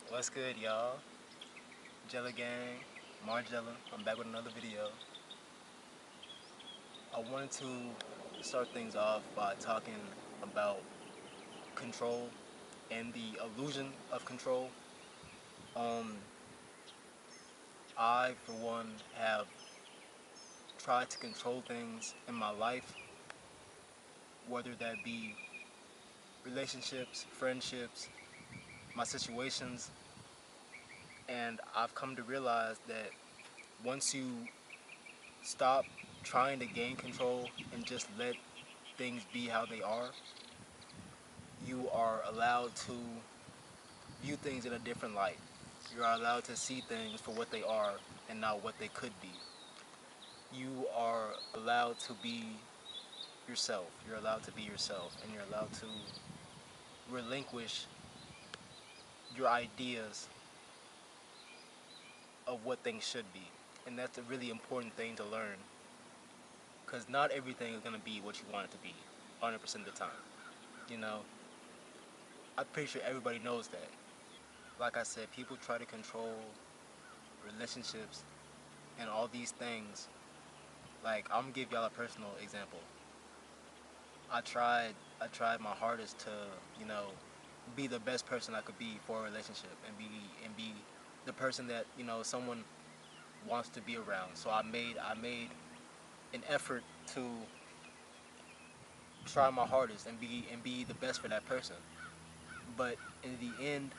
What's good, y'all? Jella Gang, Margella. I'm back with another video. I wanted to start things off by talking about control and the illusion of control. Um, I, for one, have tried to control things in my life, whether that be relationships, friendships, my situations, and I've come to realize that once you stop trying to gain control and just let things be how they are, you are allowed to view things in a different light. You are allowed to see things for what they are and not what they could be. You are allowed to be yourself. You're allowed to be yourself, and you're allowed to relinquish your ideas of what things should be. And that's a really important thing to learn, because not everything is going to be what you want it to be 100% of the time. You know, I'm pretty sure everybody knows that. Like I said, people try to control relationships and all these things. Like, I'm gonna give y'all a personal example. I tried I tried my hardest to, you know, be the best person I could be for a relationship and be the person that, someone wants to be around. So I made an effort to try my hardest and be the best for that person. But in the end,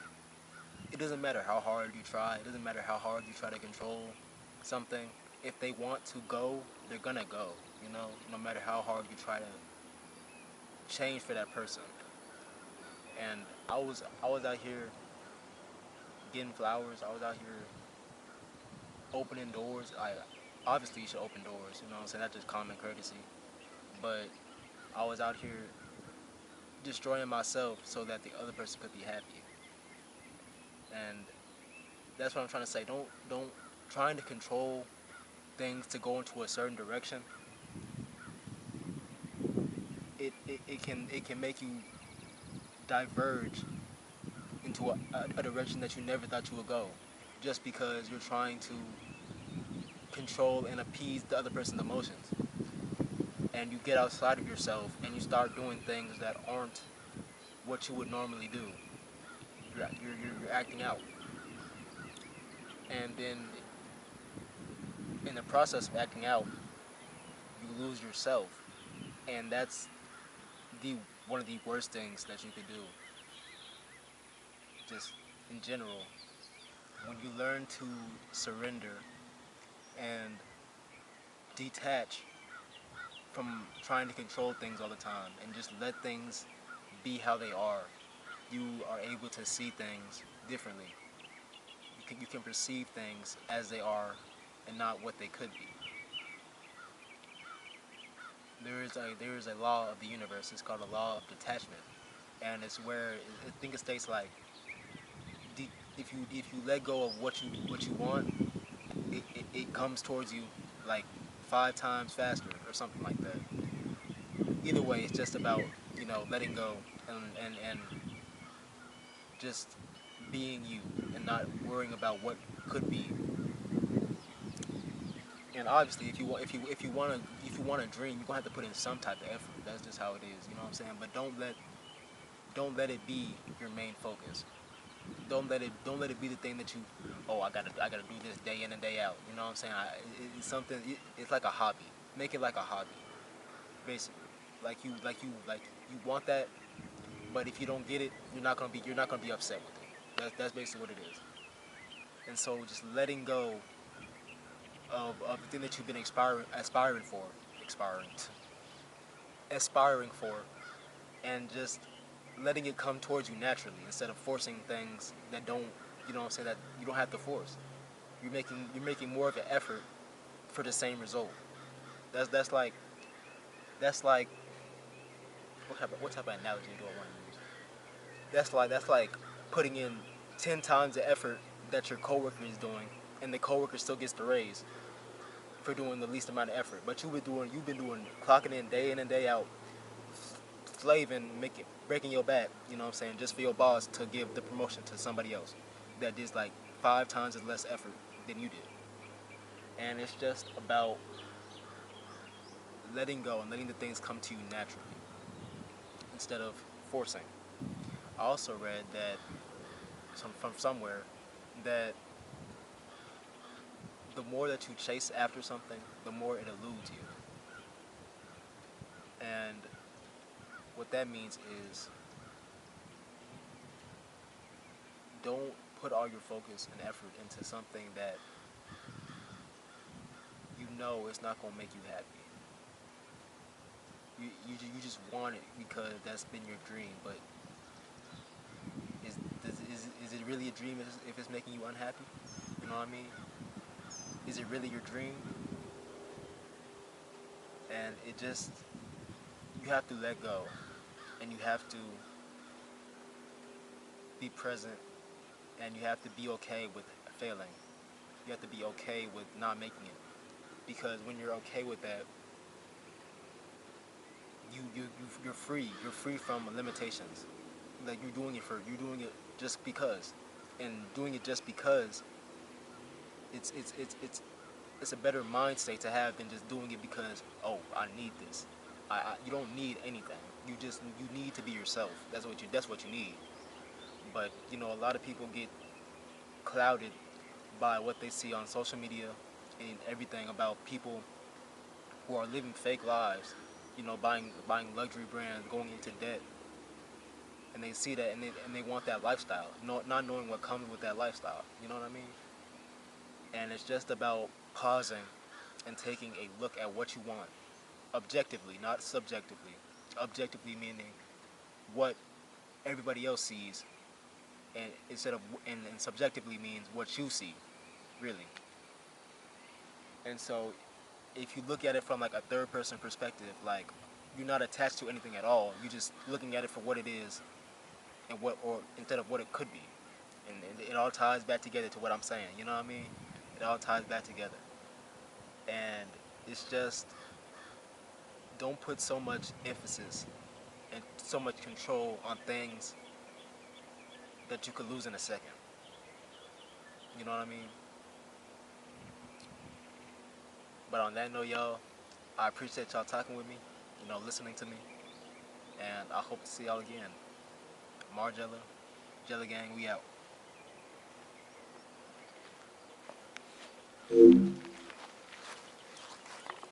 it doesn't matter how hard you try. It doesn't matter how hard you try to control something. If they want to go, they're gonna go. No matter how hard you try to change for that person. And I was out here getting flowers. I was out here opening doors. I obviously you should open doors. You know what I'm saying? That's just common courtesy. But I was out here destroying myself so that the other person could be happy. And that's what I'm trying to say. Don't trying to control things to go into a certain direction. It can make you diverge into a direction that you never thought you would go, just because you're trying to control and appease the other person's emotions. And you get outside of yourself and you start doing things that aren't what you would normally do. You're acting out. And then in the process of acting out, you lose yourself. And that's the one of the worst things that you could do, just in general. When you learn to surrender and detach from trying to control things all the time and just let things be how they are, you are able to see things differently. You can perceive things as they are and not what they could be. There is a law of the universe. It's called the law of detachment, and it's where I think it states like, if you let go of what you want, it comes towards you like 5 times faster or something like that. Either way, it's just about, letting go and just being you and not worrying about what could be. And obviously, if you want to dream, you're gonna have to put in some type of effort. That's just how it is. You know what I'm saying? But don't let it be your main focus. Don't let it be the thing that you, oh, I gotta do this day in and day out. You know what I'm saying? It's something. It's like a hobby. Make it like a hobby, basically. Like you want that, but if you don't get it, you're not gonna be upset with it. That's basically what it is. And so just letting go of the thing that you've been expiring, aspiring for, and just letting it come towards you naturally instead of forcing things that don't, that you don't have to force. You're making more of an effort for the same result. That's like what type of analogy do I want to use? That's like putting in 10 times the effort that your coworker is doing, and the coworker still gets the raise for doing the least amount of effort. But you've been doing clocking in and day out, slaving, breaking your back, you know what I'm saying, just for your boss to give the promotion to somebody else that did like 5 times as less effort than you did. And it's just about letting go and letting the things come to you naturally instead of forcing. I also read that from somewhere that the more that you chase after something, the more it eludes you. And what that means is don't put all your focus and effort into something that you know is not going to make you happy. You just want it because that's been your dream, but is it really a dream if it's making you unhappy? You know what I mean? Is it really your dream? And it just, you have to let go, and you have to be present, and you have to be okay with failing. You have to be okay with not making it, because when you're okay with that, you're free. You're free from limitations. Like you're doing it just because, and doing it just because it's a better mind state to have than just doing it because, oh, I need this. You don't need anything. You need to be yourself. That's what you need. But a lot of people get clouded by what they see on social media and everything about people who are living fake lives. Buying luxury brands, going into debt, and they see that and they want that lifestyle, not knowing what comes with that lifestyle. You know what I mean? And it's just about pausing and taking a look at what you want objectively, not subjectively. Objectively meaning what everybody else sees, and and subjectively means what you see, really. And so, if you look at it from like a third person perspective, like you're not attached to anything at all. You're just looking at it for what it is, or instead of what it could be, and it all ties back together to what I'm saying. You know what I mean? It all ties back together, and it's just don't put so much emphasis and so much control on things that you could lose in a second. You know what I mean? But on that note, y'all, I appreciate y'all talking with me, listening to me, and I hope to see y'all again. Margella, Jella Gang, we out.